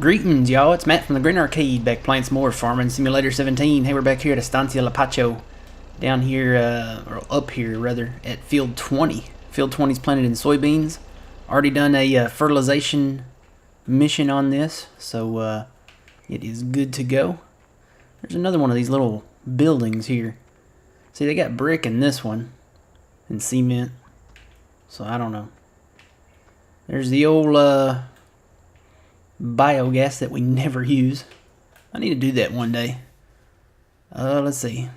Greetings, y'all. It's Matt from the Green Arcade, back playing some more Farming Simulator 17. Hey, we're back here at Estancia Lapacho, down here, or up here, rather, at Field 20. Field 20 is planted in soybeans. Already done a fertilization mission on this, so it is good to go. There's another one of these little buildings here. See, they got brick in this one, and cement, so I don't know. There's the old, biogas that we never use. I need to do that one day. Let's see.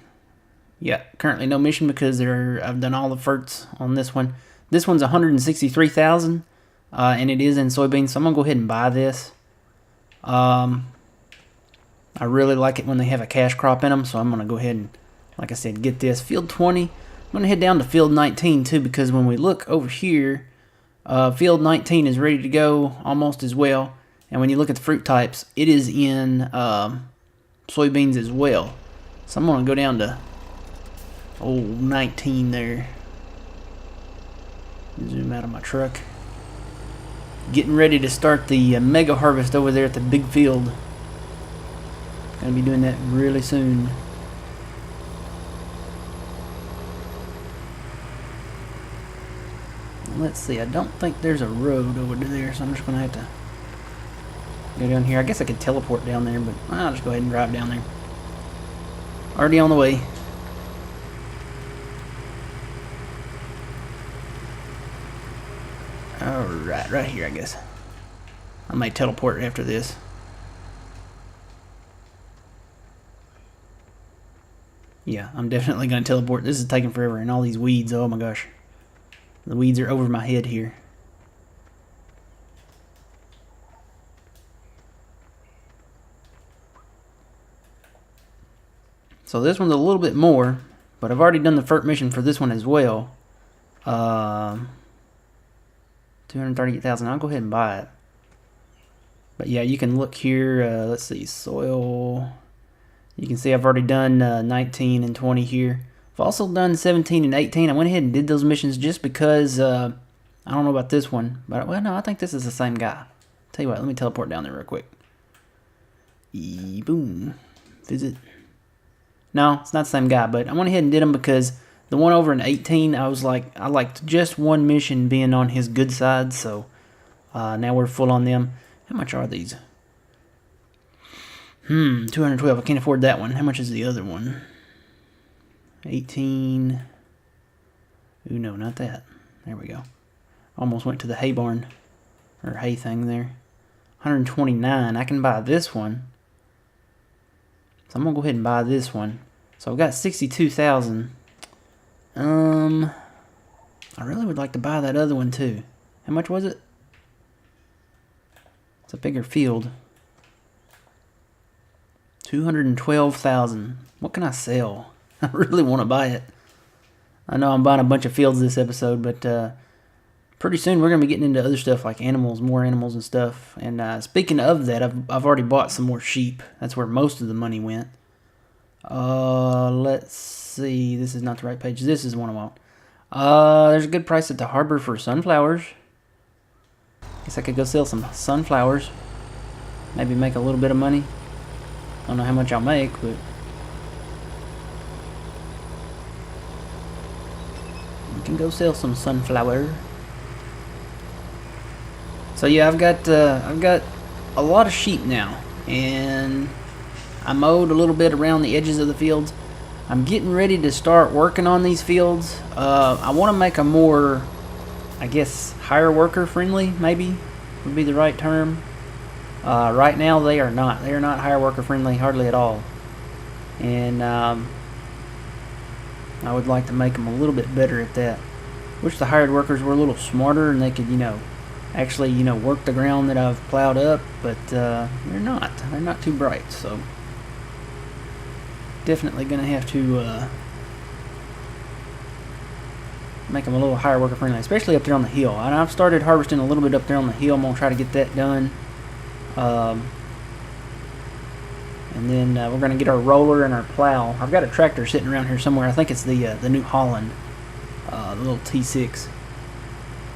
Yeah, currently no mission because I've done all the ferts on this one. This one's 163,000, and it is in soybeans, so I'm gonna go ahead and buy this. I really like it when they have a cash crop in them, so I'm gonna go ahead and, like I said, get this. Field 20. I'm gonna head down to Field 19 too, because when we look over here, Field 19 is ready to go almost as well. And when you look at the fruit types, it is in soybeans as well. So I'm going to go down to 19 there. Zoom out of my truck. Getting ready to start the mega harvest over there at the big field. Going to be doing that really soon. Let's see, I don't think there's a road over there, so I'm just going to have to go down here. I guess I could teleport down there, but I'll just go ahead and drive down there. Already on the way. Alright, right here, I guess. I might teleport after this. Yeah, I'm definitely going to teleport. This is taking forever, and all these weeds, oh my gosh. The weeds are over my head here. So this one's a little bit more, but I've already done the FERT mission for this one as well. 238,000. I'll go ahead and buy it. But yeah, you can look here. Let's see, soil. You can see I've already done 19 and 20 here. I've also done 17 and 18. I went ahead and did those missions just because I don't know about this one, but well, no, I think this is the same guy. Tell you what, let me teleport down there real quick. Boom. Visit. No, it's not the same guy, but I went ahead and did them because the one over in 18, I liked just one mission being on his good side, so now we're full on them. How much are these? 212. I can't afford that one. How much is the other one? 18. Ooh, no, not that. There we go. Almost went to the hay barn, or hay thing there. 129. I can buy this one. So I'm going to go ahead and buy this one. So I've got 62,000. I really would like to buy that other one too. How much was it? It's a bigger field. 212,000. What can I sell? I really want to buy it. I know I'm buying a bunch of fields this episode, but pretty soon we're going to be getting into other stuff like animals, more animals and stuff. And speaking of that, I've already bought some more sheep. That's where most of the money went. Let's see. This is not the right page. This is the one I want. There's a good price at the harbor for sunflowers. Guess I could go sell some sunflowers. Maybe make a little bit of money. Don't know how much I'll make, but we can go sell some sunflower. So yeah, I've got a lot of sheep now, and I mowed a little bit around the edges of the fields. I'm getting ready to start working on these fields. I want to make them more, I guess, hire worker friendly, maybe would be the right term. Right now they are not. They are not hire worker friendly hardly at all. And I would like to make them a little bit better at that. Wish the hired workers were a little smarter and they could, actually, work the ground that I've plowed up, but they're not. They're not too bright, so definitely going to have to make them a little higher worker friendly, especially up there on the hill. And I've started harvesting a little bit up there on the hill. I'm going to try to get that done. And then we're going to get our roller and our plow. I've got a tractor sitting around here somewhere. I think it's the New Holland, the little T6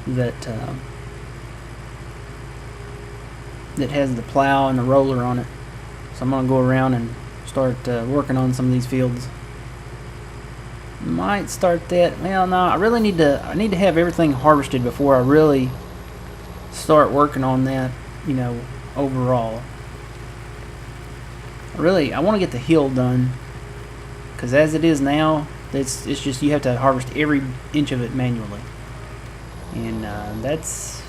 that that has the plow and the roller on it. So I'm gonna go around and start working on some of these fields. Might start that. Well, no, I really need to. I need to have everything harvested before I really start working on that. You know, overall. I want to get the hill done, because as it is now, it's just you have to harvest every inch of it manually, and that's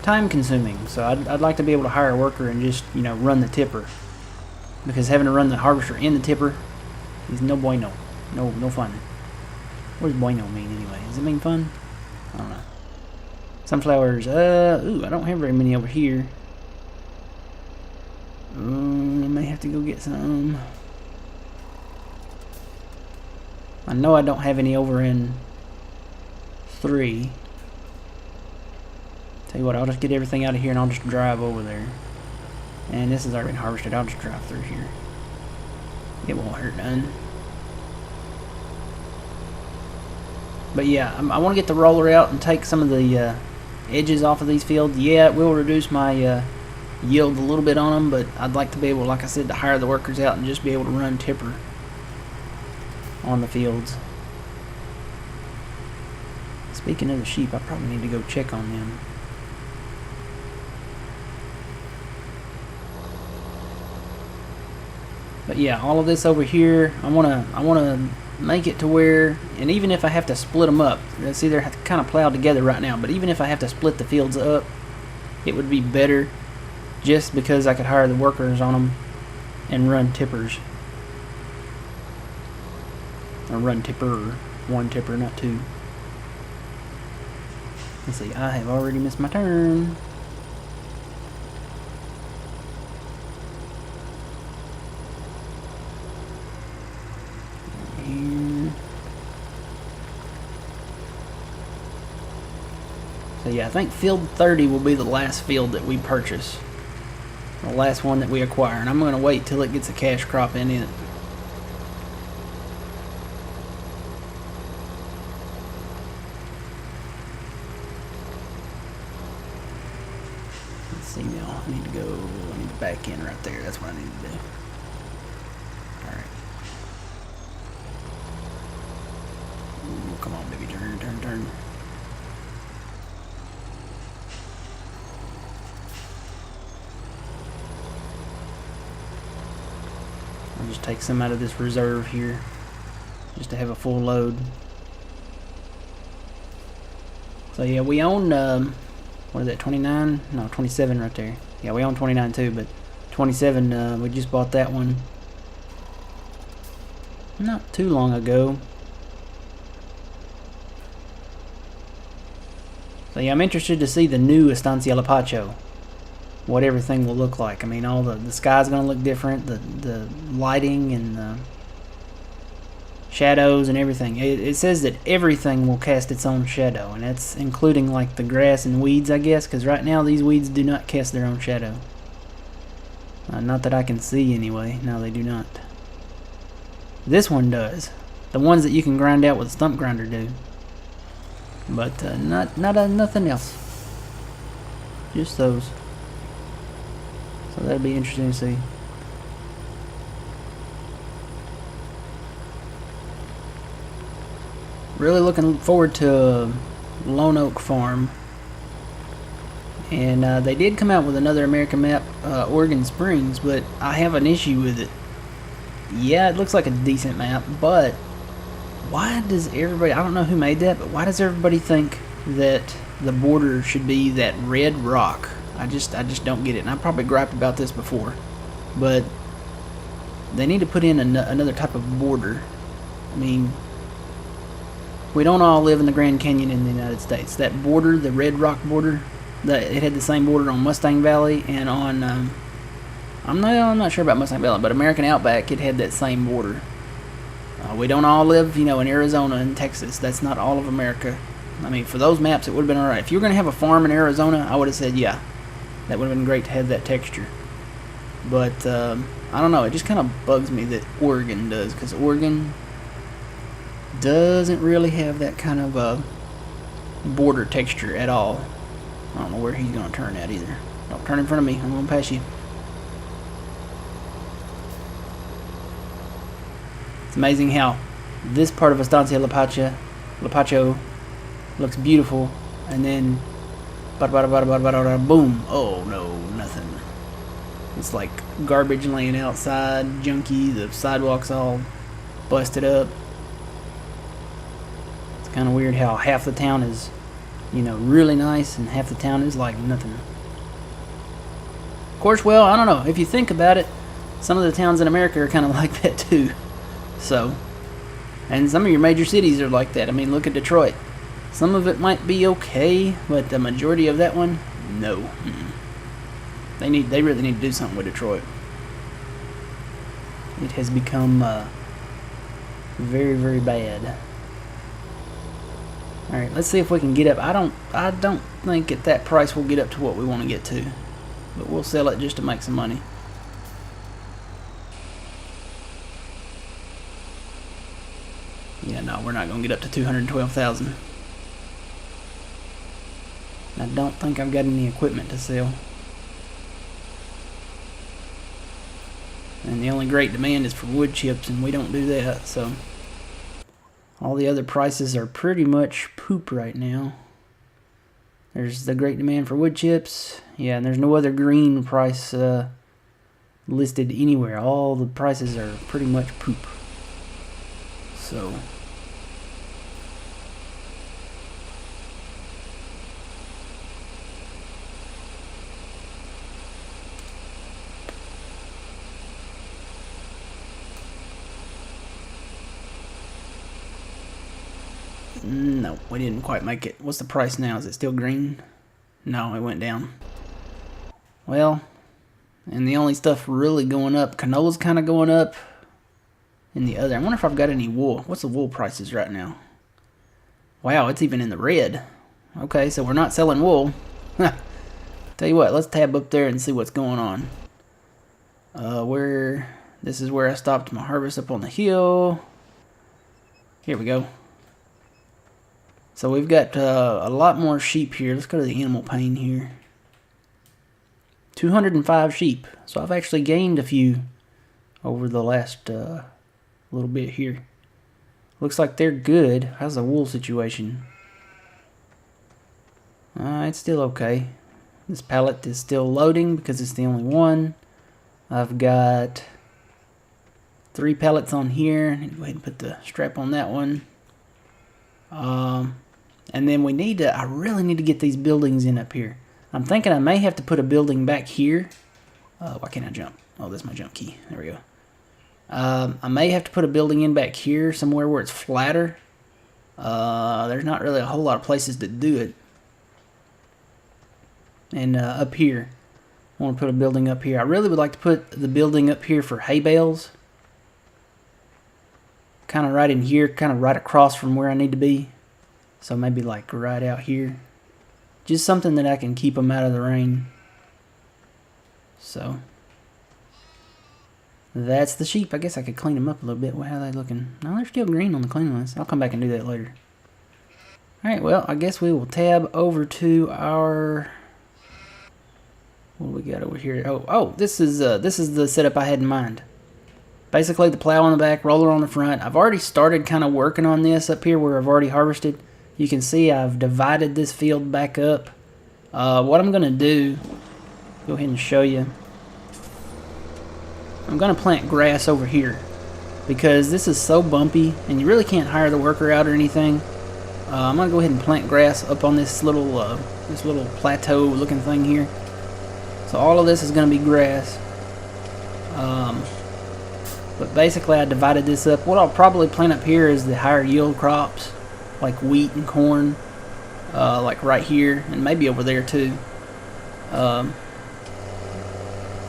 time consuming. So I'd like to be able to hire a worker and just, you know, run the tipper, because having to run the harvester in the tipper is no bueno. No fun. What does bueno mean anyway? Does it mean fun? I don't know. Sunflowers. Ooh, I don't have very many over here. I may have to go get some. I know I don't have any over in 3. Tell you what, I'll just get everything out of here and I'll just drive over there. And this has already been harvested. I'll just drive through here. It won't hurt none. But yeah, I want to get the roller out and take some of the edges off of these fields. Yeah, it will reduce my yield a little bit on them, but I'd like to be able, like I said, to hire the workers out and just be able to run tipper on the fields. Speaking of the sheep, I probably need to go check on them. But yeah, all of this over here, I wanna make it to where, and even if I have to split them up, see, they're kind of plowed together right now, but even if I have to split the fields up, it would be better, just because I could hire the workers on them and run tippers. Or run tipper, one tipper, not two. Let's see, I have already missed my turn. So yeah, I think field 30 will be the last field that we purchase. The last one that we acquire. And I'm going to wait till it gets a cash crop in it. Let's see now. I need to back in right there. That's what I need to do. Alright. Come on, baby. Turn. I'll just take some out of this reserve here, just to have a full load. So yeah, we own, what is that, 29? No, 27 right there. Yeah, we own 29 too, but 27, we just bought that one not too long ago. So yeah, I'm interested to see the new Estancia Lapacho, what everything will look like. I mean, all the sky's gonna look different, the lighting and the shadows and everything. It says that everything will cast its own shadow, and that's including like the grass and weeds, I guess, because right now these weeds do not cast their own shadow. Not that I can see anyway. No, they do not. This one does. The ones that you can grind out with a stump grinder do. But nothing else. Just those. So that'll be interesting to see. Really looking forward to Lone Oak Farm. And they did come out with another American map, Oregon Springs, but I have an issue with it. Yeah, it looks like a decent map, but why does everybody, I don't know who made that, but why does everybody think that the border should be that red rock? I just don't get it. And I probably griped about this before, but they need to put in another type of border. I mean, we don't all live in the Grand Canyon in the United States. That border, the red rock border, it had the same border on Mustang Valley and on I'm not sure about Mustang Valley, but American Outback, it had that same border. We don't all live, you know, in Arizona and Texas. That's not all of America. I mean, for those maps, it would have been alright. If you were going to have a farm in Arizona, I would have said, yeah, that would have been great to have that texture. But, I don't know, it just kind of bugs me that Oregon does, because Oregon doesn't really have that kind of border texture at all. I don't know where he's going to turn at either. Don't turn in front of me. I'm going to pass you. It's amazing how this part of Estancia Lapacho looks beautiful, and then boom. Oh no, nothing. It's like garbage laying outside, junky, the sidewalks all busted up. It's kind of weird how half the town is, you know, really nice, and half the town is like nothing. Of course, well, I don't know. If you think about it, some of the towns in America are kind of like that too. So, and some of your major cities are like that. I mean, look at Detroit. Some of it might be okay, but the majority of that one, no. They really need to do something with Detroit. It has become very, very bad. All right, let's see if we can get up. I don't think at that price we'll get up to what we want to get to, but we'll sell it just to make some money. Yeah, no, we're not going to get up to 212,000. I don't think I've got any equipment to sell. And the only great demand is for wood chips, and we don't do that, so all the other prices are pretty much poop right now. There's the great demand for wood chips. Yeah, and there's no other green price listed anywhere. All the prices are pretty much poop. So no, we didn't quite make it. What's the price now? Is it still green? No, it went down. Well, and the only stuff really going up, canola's kind of going up. And the other, I wonder if I've got any wool. What's the wool prices right now? Wow, it's even in the red. Okay, so we're not selling wool. Tell you what, let's tab up there and see what's going on. This is where I stopped my harvest, up on the hill. Here we go. So we've got a lot more sheep here. Let's go to the animal pane here. 205 sheep. So I've actually gained a few over the last little bit here. Looks like they're good. How's the wool situation? It's still okay. This pallet is still loading because it's the only one. I've got 3 pallets on here. I need to go ahead and put the strap on that one. And then I really need to get these buildings in up here. I'm thinking I may have to put a building back here. Why can't I jump? Oh, that's my jump key. There we go. I may have to put a building in back here, somewhere where it's flatter. There's not really a whole lot of places to do it. And up here, I want to put a building up here. I really would like to put the building up here for hay bales. Kind of right in here, kind of right across from where I need to be. So maybe like right out here. Just something that I can keep them out of the rain. So that's the sheep. I guess I could clean them up a little bit. How are they looking? No, they're still green on the cleanliness. I'll come back and do that later. Alright, well, I guess we will tab over to our... What do we got over here? Oh, this is the setup I had in mind. Basically, the plow on the back, roller on the front. I've already started kind of working on this up here where I've already harvested. You can see I've divided this field back up. What I'm going to do, go ahead and show you. I'm going to plant grass over here because this is so bumpy and you really can't hire the worker out or anything. I'm going to go ahead and plant grass up on this little plateau looking thing here. So all of this is going to be grass. But basically I divided this up. What I'll probably plant up here is the higher yield crops like wheat and corn, like right here and maybe over there too.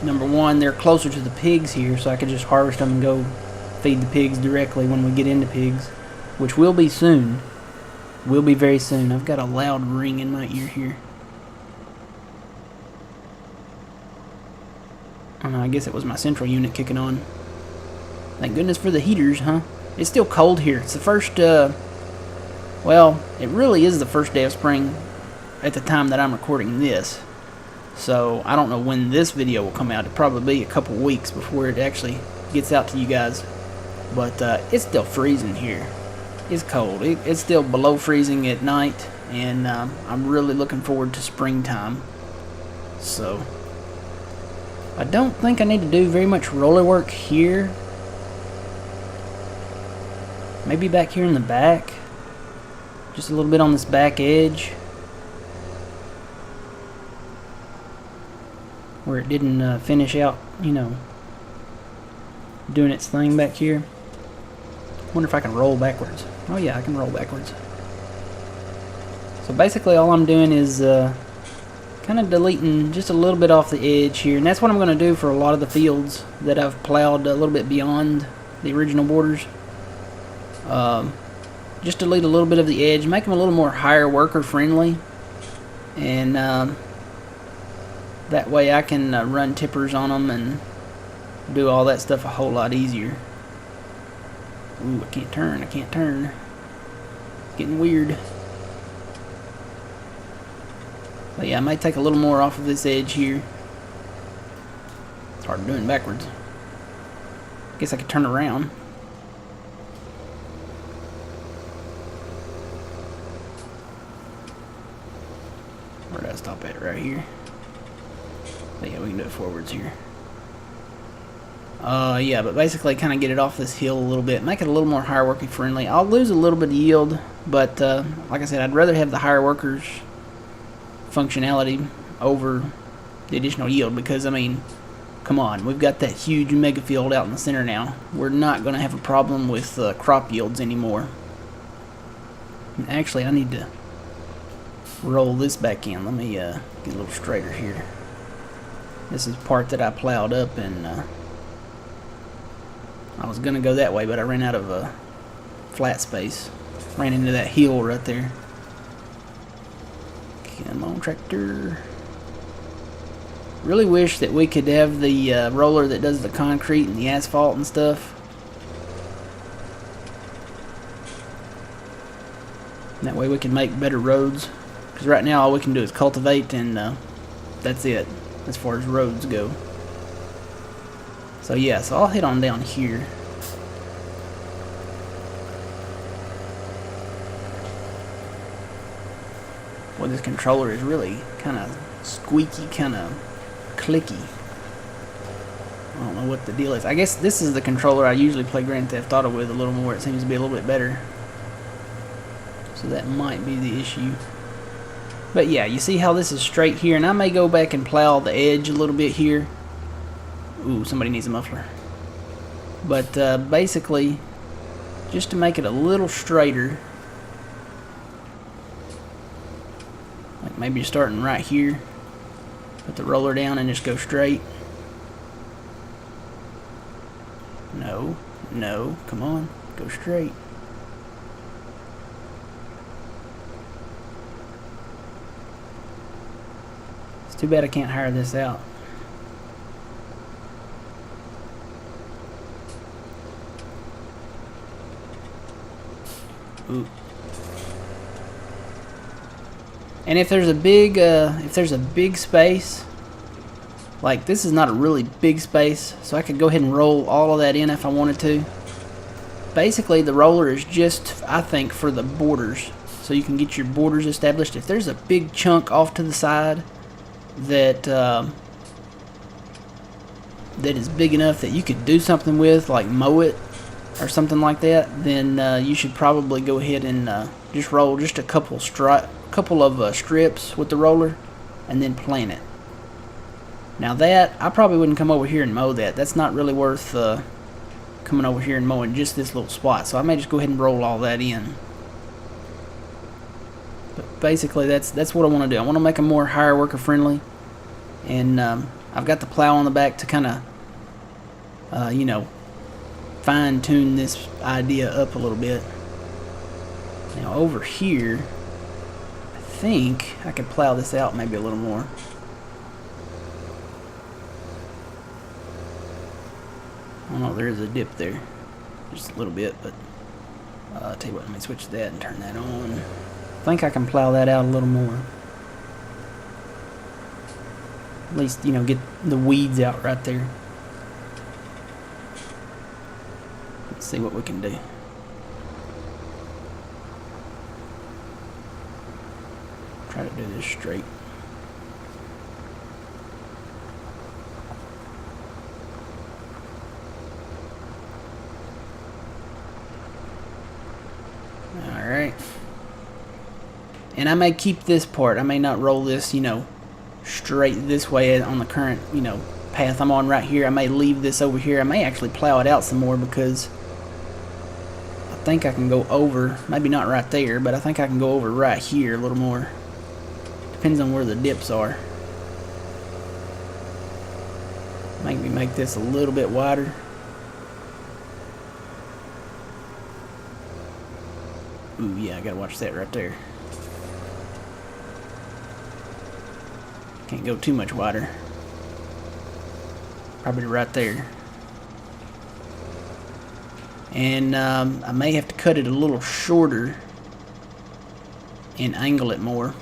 Number one, they're closer to the pigs here, so I could just harvest them and go feed the pigs directly when we get into pigs, which will be soon. Will be very soon. I've got a loud ring in my ear here. I guess it was my central unit kicking on. Thank goodness for the heaters, huh? It's still cold here. It's the first, well, it really is the first day of spring at the time that I'm recording this. So I don't know when this video will come out. It'll probably be a couple weeks before it actually gets out to you guys. But it's still freezing here. It's cold. It's still below freezing at night, and I'm really looking forward to springtime. So I don't think I need to do very much roller work here. Maybe back here in the back. Just a little bit on this back edge, where it didn't finish out, you know, doing its thing back here. Wonder if I can roll backwards. Oh yeah, I can roll backwards. So basically all I'm doing is kind of deleting just a little bit off the edge here, and that's what I'm going to do for a lot of the fields that I've plowed a little bit beyond the original borders. Just delete a little bit of the edge, make them a little more higher worker friendly, and that way I can run tippers on them and do all that stuff a whole lot easier. Ooh, I can't turn. It's getting weird. But yeah, I might take a little more off of this edge here. It's hard doing backwards. Guess I could turn around. Where did I stop at? Right here. But yeah, we can do it forwards here. Yeah, but basically kind of get it off this hill a little bit. Make it a little more higher working friendly. I'll lose a little bit of yield, but like I said, I'd rather have the higher workers functionality over the additional yield, because I mean, come on, we've got that huge mega field out in the center now. We're not going to have a problem with crop yields anymore. And actually, I need to roll this back in. Let me get a little straighter here. This is part that I plowed up, and I was going to go that way, but I ran out of flat space. Ran into that hill right there. Come on, tractor. Really wish that we could have the roller that does the concrete and the asphalt and stuff. And that way we can make better roads. Because right now all we can do is cultivate, and that's it as far as roads go. So yeah, so I'll head on down here. Well, this controller is really kind of squeaky, kind of clicky. I don't know what the deal is. I guess this is the controller I usually play Grand Theft Auto with a little more. It seems to be a little bit better. So that might be the issue. But yeah, you see how this is straight here, and I may go back and plow the edge a little bit here. Ooh, somebody needs a muffler. But basically, just to make it a little straighter, like maybe starting right here, put the roller down and just go straight. No, no, come on, go straight. It's too bad I can't hire this out. Ooh. And if there's a big space, like this is not a really big space, so I could go ahead and roll all of that in if I wanted to. Basically, the roller is just, I think, for the borders, so you can get your borders established. If there's a big chunk off to the side that that is big enough that you could do something with, like mow it or something like that, then you should probably go ahead and just roll just a couple of strips with the roller and then plant it. Now that, I probably wouldn't come over here and mow that. That's not really worth coming over here and mowing just this little spot. So I may just go ahead and roll all that in. But basically that's what I want to do. I want to make them more higher worker friendly. And I've got the plow on the back to kind of, you know, fine tune this idea up a little bit. Now over here, I think I could plow this out maybe a little more. I don't know, there is a dip there, just a little bit, but I'll tell you what, let me switch that and turn that on. I think I can plow that out a little more. At least, you know, get the weeds out right there. Let's see what we can do. Try to do this straight. Alright. And I may keep this part. I may not roll this, you know, straight this way on the current, you know, path I'm on right here. I may leave this over here. I may actually plow it out some more because I think I can go over, maybe not right there, but I think I can go over right here a little more. Depends on where the dips are. Maybe make this a little bit wider. Ooh, yeah, I gotta watch that right there. Can't go too much wider. Probably right there. And I may have to cut it a little shorter and angle it more.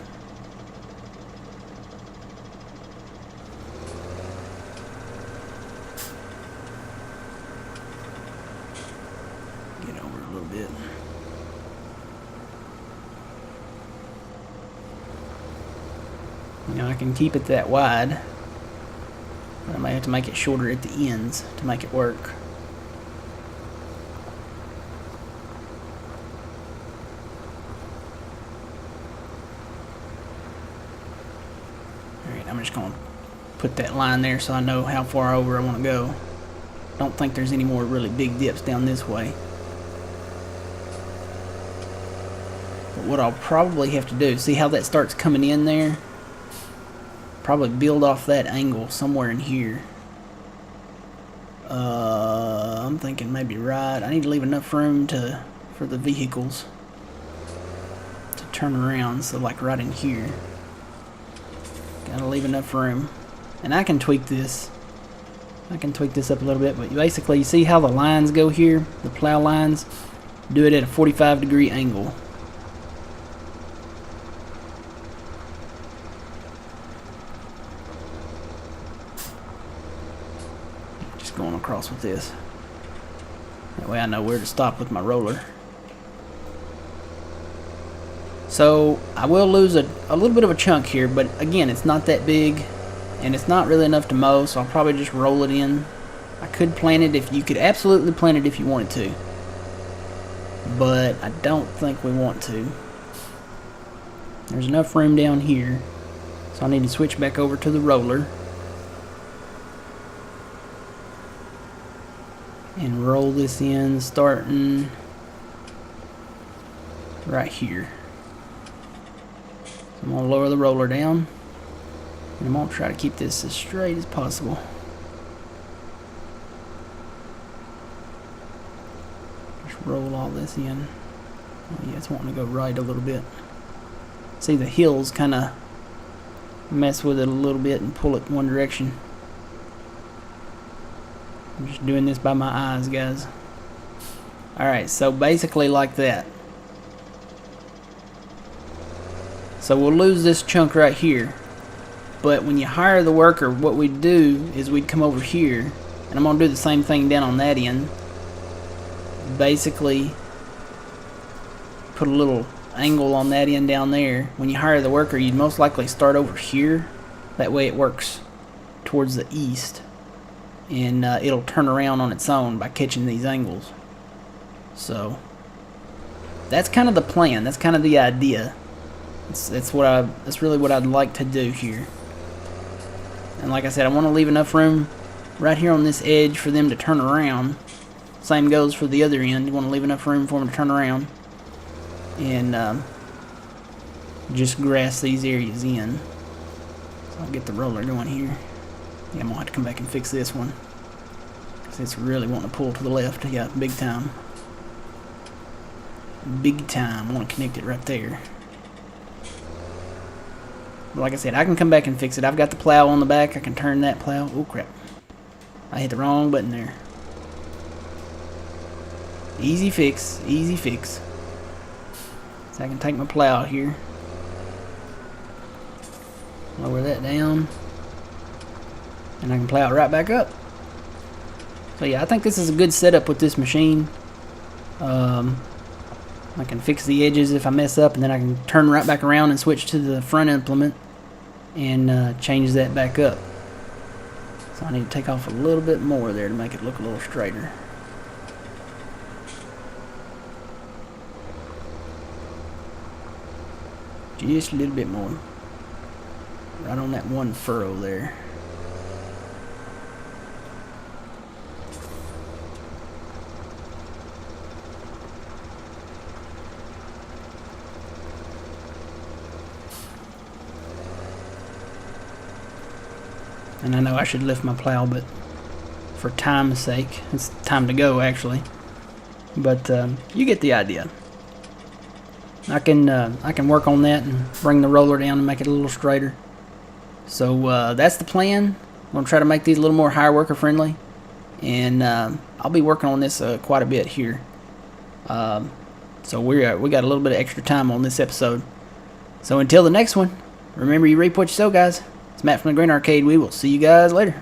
Get over a little bit. You know, I can keep it that wide, but I may have to make it shorter at the ends to make it work. Alright, I'm just going to put that line there so I know how far over I want to go. Don't think there's any more really big dips down this way. But what I'll probably have to do, see how that starts coming in there? Probably build off that angle somewhere in here. I'm thinking maybe right. I need to leave enough room for the vehicles to turn around, so like right in here. Gotta leave enough room. And I can tweak this. I can tweak this up a little bit, but basically you see how the lines go here? The plow lines? Do it at a 45-degree angle. Going across with this. That way I know where to stop with my roller. So I will lose a little bit of a chunk here, but again, it's not that big and it's not really enough to mow, so I'll probably just roll it in. I could plant it if you could absolutely plant it if you wanted to, but I don't think we want to. There's enough room down here, so I need to switch back over to the roller and roll this in starting right here. So I'm going to lower the roller down and I'm going to try to keep this as straight as possible. Just roll all this in. Oh yeah, it's wanting to go right a little bit. See, the hills kind of mess with it a little bit and pull it one direction. I'm just doing this by my eyes, guys. Alright, so basically like that. So we'll lose this chunk right here. But when you hire the worker, what we'd do is we'd come over here, and I'm going to do the same thing down on that end. Basically, put a little angle on that end down there. When you hire the worker, you'd most likely start over here. That way it works towards the east. And it'll turn around on its own by catching these angles. So that's kind of the plan. That's kind of the idea. That's really what I'd like to do here. And like I said, I want to leave enough room right here on this edge for them to turn around. Same goes for the other end. You want to leave enough room for them to turn around and just grass these areas in. So I'll get the roller going here. Yeah, I'm going to have to come back and fix this one, because it's really wanting to pull to the left. Yeah, big time. Big time. I want to connect it right there. But like I said, I can come back and fix it. I've got the plow on the back. I can turn that plow. Oh, crap. I hit the wrong button there. Easy fix. Easy fix. So I can take my plow here. Lower that down. and I can plow it right back up. So yeah, I think this is a good setup with this machine. I can fix the edges if I mess up, and then I can turn right back around and switch to the front implement and change that back up. So I need to take off a little bit more there to make it look a little straighter. Just a little bit more. Right on that one furrow there. And I know I should lift my plow, but for time's sake, it's time to go actually. But you get the idea. I can work on that and bring the roller down and make it a little straighter. So that's the plan. I'm gonna try to make these a little more hire worker friendly, and I'll be working on this quite a bit here. So we got a little bit of extra time on this episode. So until the next one, remember you reap what you sow, guys. It's Matt from the Green Arcade. We will see you guys later.